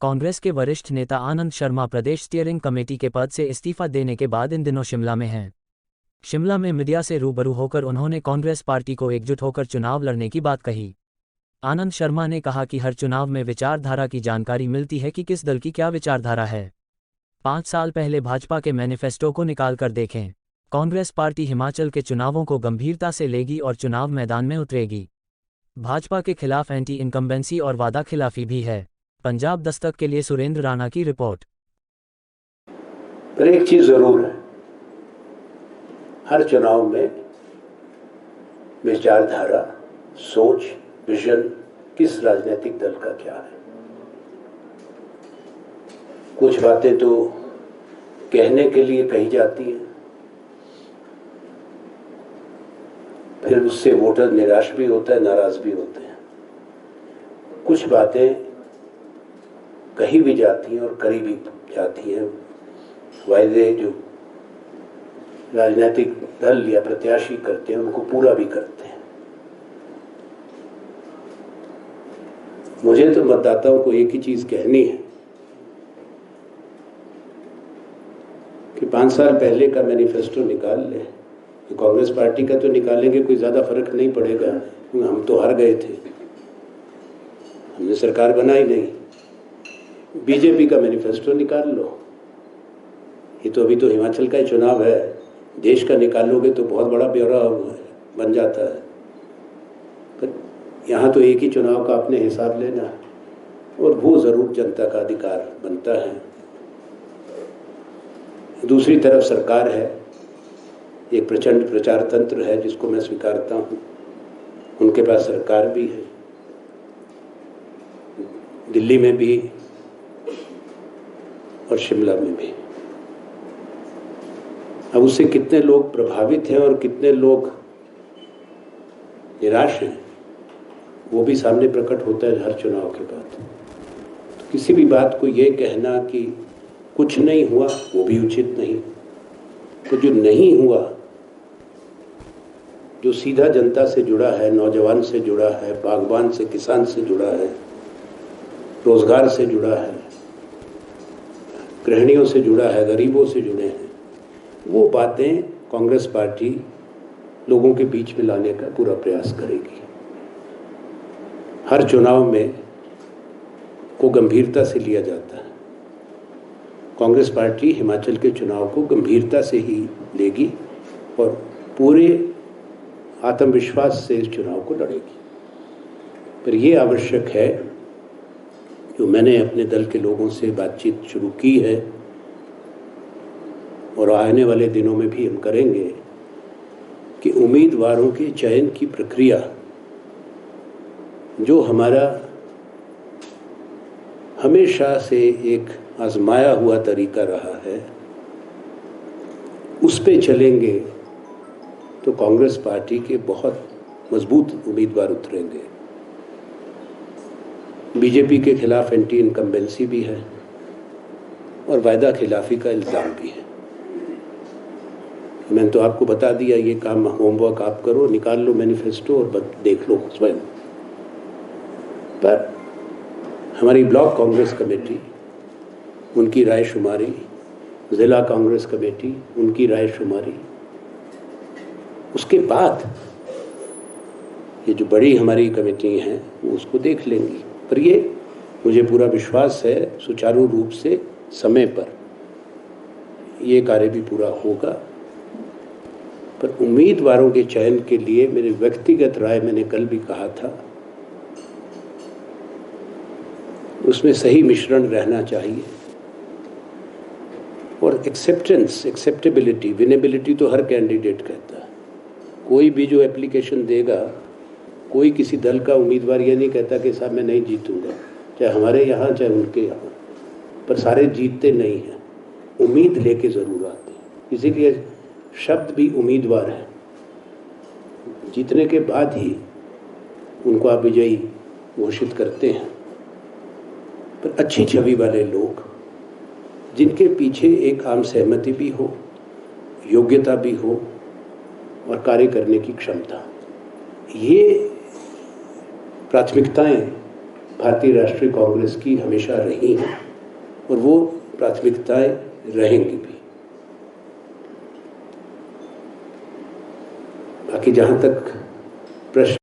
कांग्रेस के वरिष्ठ नेता आनंद शर्मा प्रदेश स्टीयरिंग कमेटी के पद से इस्तीफा देने के बाद इन दिनों शिमला में हैं। शिमला में मीडिया से रूबरू होकर उन्होंने कांग्रेस पार्टी को एकजुट होकर चुनाव लड़ने की बात कही। आनंद शर्मा ने कहा कि हर चुनाव में विचारधारा की जानकारी मिलती है कि किस दल की क्या विचारधारा है। 5 साल पहले भाजपा के मैनिफेस्टो को निकाल कर देखें। कांग्रेस पार्टी हिमाचल के चुनावों को गंभीरता से लेगी और चुनाव मैदान में उतरेगी। भाजपा के खिलाफ एंटी इनकम्बेंसी और वादा खिलाफी भी है। पंजाब दस्तक के लिए सुरेंद्र राणा की रिपोर्ट। पर एक चीज जरूर है, हर चुनाव में विचारधारा, सोच, विजन किस राजनीतिक दल का क्या है। कुछ बातें तो कहने के लिए कही जाती हैं, फिर उससे वोटर निराश भी होता है, नाराज भी होते हैं। कुछ बातें कही भी जाती हैं और करी भी जाती हैं। वायदे जो राजनीतिक दल या प्रत्याशी करते हैं उनको पूरा भी करते हैं। मुझे तो मतदाताओं को एक ही चीज कहनी है कि 5 साल पहले का मैनिफेस्टो निकाल ले। तो कांग्रेस पार्टी का तो निकालेंगे, कोई ज्यादा फर्क नहीं पड़ेगा, हम तो हार गए थे, हमने सरकार बनाई नहीं। बीजेपी का मैनिफेस्टो निकाल लो, ये तो अभी तो हिमाचल का ही चुनाव है, देश का निकालोगे तो बहुत बड़ा ब्यौरा बन जाता है। पर यहाँ तो एक ही चुनाव का अपने हिसाब लेना है और वो जरूर जनता का अधिकार बनता है। दूसरी तरफ सरकार है, एक प्रचंड प्रचार तंत्र है जिसको मैं स्वीकारता हूँ, उनके पास सरकार भी है, दिल्ली में भी और शिमला में भी। अब उससे कितने लोग प्रभावित हैं और कितने लोग निराश हैं, वो भी सामने प्रकट होता है हर चुनाव के बाद। तो किसी भी बात को ये कहना कि कुछ नहीं हुआ वो भी उचित नहीं। तो जो नहीं हुआ, जो सीधा जनता से जुड़ा है, नौजवान से जुड़ा है, बागवान से, किसान से जुड़ा है, रोजगार से जुड़ा है, गृहिणियों से जुड़ा है, गरीबों से जुड़े हैं, वो बातें कांग्रेस पार्टी लोगों के बीच में लाने का पूरा प्रयास करेगी। हर चुनाव में को गंभीरता से लिया जाता है। कांग्रेस पार्टी हिमाचल के चुनाव को गंभीरता से ही लेगी और पूरे आत्मविश्वास से इस चुनाव को लड़ेगी। पर यह आवश्यक है, जो मैंने अपने दल के लोगों से बातचीत शुरू की है और आने वाले दिनों में भी हम करेंगे, कि उम्मीदवारों के चयन की प्रक्रिया जो हमारा हमेशा से एक आजमाया हुआ तरीका रहा है, उस पे चलेंगे तो कांग्रेस पार्टी के बहुत मजबूत उम्मीदवार उतरेंगे। बीजेपी के खिलाफ एंटी इनकम्बेंसी भी है और वायदा खिलाफी का इल्जाम भी है। मैंने तो आपको बता दिया, ये काम होमवर्क आप करो, निकाल लो मैनिफेस्टो और देख लो स्वयं। पर हमारी ब्लॉक कांग्रेस कमेटी, उनकी राय शुमारी, जिला कांग्रेस कमेटी, उनकी राय शुमारी, उसके बाद ये जो बड़ी हमारी कमेटी हैं वो उसको देख लेंगी। पर ये मुझे पूरा विश्वास है, सुचारू रूप से समय पर ये कार्य भी पूरा होगा। पर उम्मीदवारों के चयन के लिए मेरी व्यक्तिगत राय, मैंने कल भी कहा था, उसमें सही मिश्रण रहना चाहिए। और एक्सेप्टेंस, एक्सेप्टेबिलिटी, विनेबिलिटी तो हर कैंडिडेट कहता है। कोई भी जो एप्लीकेशन देगा, कोई किसी दल का उम्मीदवार ये नहीं कहता कि साहब मैं नहीं जीतूंगा, चाहे हमारे यहाँ चाहे उनके यहाँ। पर सारे जीतते नहीं हैं, उम्मीद लेके जरूर आते हैं। इसीलिए शब्द भी उम्मीदवार है, जीतने के बाद ही उनको आप विजयी घोषित करते हैं। पर अच्छी छवि वाले लोग, जिनके पीछे एक आम सहमति भी हो, योग्यता भी हो और कार्य करने की क्षमता, ये प्राथमिकताएं भारतीय राष्ट्रीय कांग्रेस की हमेशा रही हैं और वो प्राथमिकताएं रहेंगी भी। बाकी जहां तक प्रश्न